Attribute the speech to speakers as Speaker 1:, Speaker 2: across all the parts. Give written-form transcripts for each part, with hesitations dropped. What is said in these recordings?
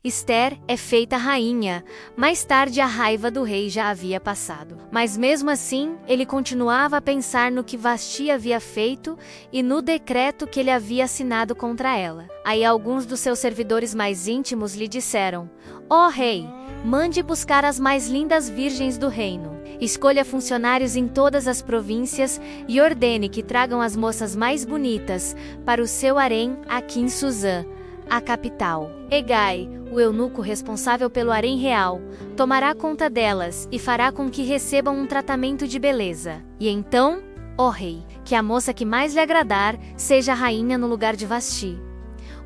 Speaker 1: Esther é feita rainha. Mais tarde a raiva do rei já havia passado. Mas mesmo assim, ele continuava a pensar no que Vasti havia feito e no decreto que ele havia assinado contra ela. Aí alguns dos seus servidores mais íntimos lhe disseram: Ó rei, mande buscar as mais lindas virgens do reino. Escolha funcionários em todas as províncias e ordene que tragam as moças mais bonitas para o seu harém aqui em Suzã, a capital. Hegai, o eunuco responsável pelo harém real, tomará conta delas e fará com que recebam um tratamento de beleza. E então, ó rei, que a moça que mais lhe agradar seja a rainha no lugar de Vasti.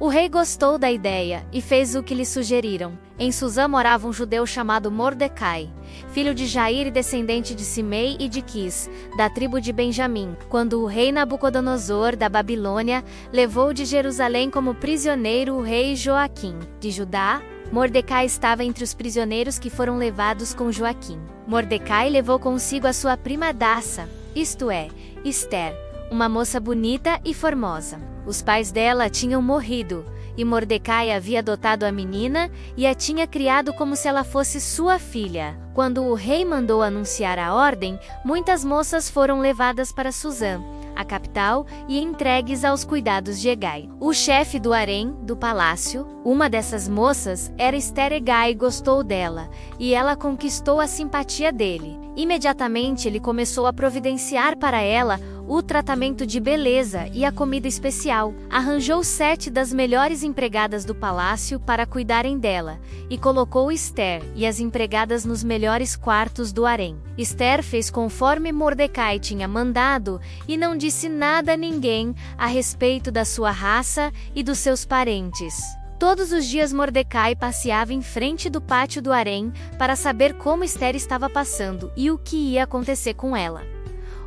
Speaker 1: O rei gostou da ideia e fez o que lhe sugeriram. Em Suzã morava um judeu chamado Mordecai, filho de Jair e descendente de Simei e de Quis, da tribo de Benjamim. Quando o rei Nabucodonosor, da Babilônia, levou de Jerusalém como prisioneiro o rei Joaquim, de Judá, Mordecai estava entre os prisioneiros que foram levados com Joaquim. Mordecai levou consigo a sua prima Daça, isto é, Esther, uma moça bonita e formosa. Os pais dela tinham morrido, e Mordecai havia adotado a menina e a tinha criado como se ela fosse sua filha. Quando o rei mandou anunciar a ordem, muitas moças foram levadas para Suzã, a capital, e entregues aos cuidados de Hegai, o chefe do harém do palácio. Uma dessas moças era Esther. Hegai gostou dela, e ela conquistou a simpatia dele. Imediatamente ele começou a providenciar para ela o tratamento de beleza e a comida especial. Arranjou 7 das melhores empregadas do palácio para cuidarem dela, e colocou Esther e as empregadas nos melhores quartos do harém. Esther fez conforme Mordecai tinha mandado e não disse nada a ninguém a respeito da sua raça e dos seus parentes. Todos os dias Mordecai passeava em frente do pátio do harém para saber como Esther estava passando e o que ia acontecer com ela.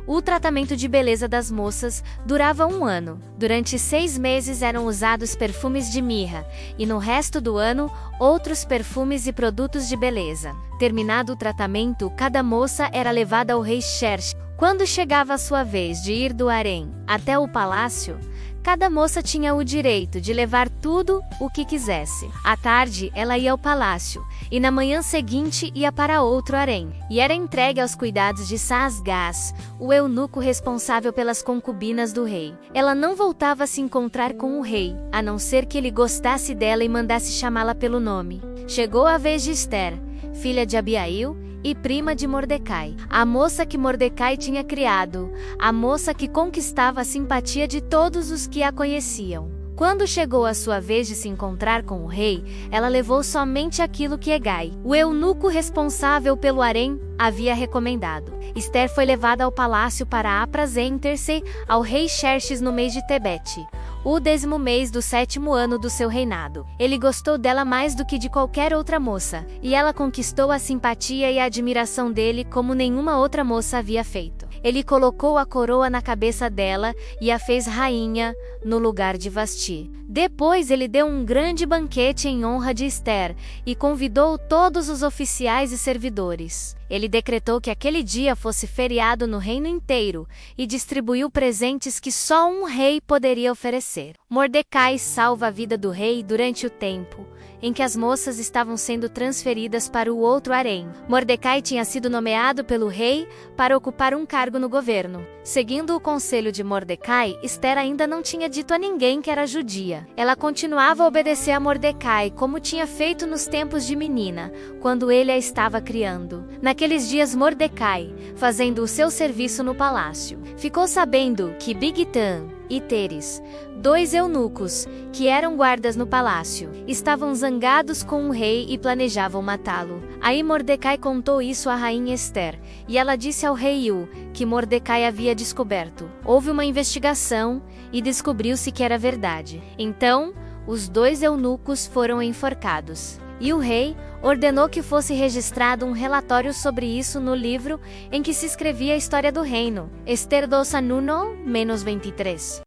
Speaker 1: O tratamento de beleza das moças durava 1 ano. Durante 6 meses eram usados perfumes de mirra, e no resto do ano, outros perfumes e produtos de beleza. Terminado o tratamento, cada moça era levada ao rei Xerxes. Quando chegava a sua vez de ir do harém até o palácio, cada moça tinha o direito de levar tudo o que quisesse. À tarde, ela ia ao palácio, e na manhã seguinte ia para outro harém, e era entregue aos cuidados de Saasgás, o eunuco responsável pelas concubinas do rei. Ela não voltava a se encontrar com o rei, a não ser que ele gostasse dela e mandasse chamá-la pelo nome. Chegou a vez de Esther, filha de Abiail e prima de Mordecai, a moça que Mordecai tinha criado, a moça que conquistava a simpatia de todos os que a conheciam. Quando chegou a sua vez de se encontrar com o rei, ela levou somente aquilo que Hegai, o eunuco responsável pelo harém, havia recomendado. Esther foi levada ao palácio para apresentar-se ao rei Xerxes no mês de Tebete, o 10º mês do 7º ano do seu reinado. Ele gostou dela mais do que de qualquer outra moça, e ela conquistou a simpatia e a admiração dele como nenhuma outra moça havia feito. Ele colocou a coroa na cabeça dela e a fez rainha no lugar de Vasti. Depois ele deu um grande banquete em honra de Esther e convidou todos os oficiais e servidores. Ele decretou que aquele dia fosse feriado no reino inteiro e distribuiu presentes que só um rei poderia oferecer. Mordecai salva a vida do rei durante o tempo em que as moças estavam sendo transferidas para o outro harém. Mordecai tinha sido nomeado pelo rei para ocupar um cargo no governo. Seguindo o conselho de Mordecai, Esther ainda não tinha dito a ninguém que era judia. Ela continuava a obedecer a Mordecai, como tinha feito nos tempos de menina, quando ele a estava criando. Naqueles dias, Mordecai, fazendo o seu serviço no palácio, ficou sabendo que Bigtan e Teres, 2 eunucos, que eram guardas no palácio, estavam zangados com o rei e planejavam matá-lo. Aí Mordecai contou isso à rainha Esther, e ela disse ao rei o que Mordecai havia descoberto. Houve uma investigação, e descobriu-se que era verdade. Então, os 2 eunucos foram enforcados. E o rei ordenou que fosse registrado um relatório sobre isso no livro em que se escrevia a história do reino. Esther 2:1-23.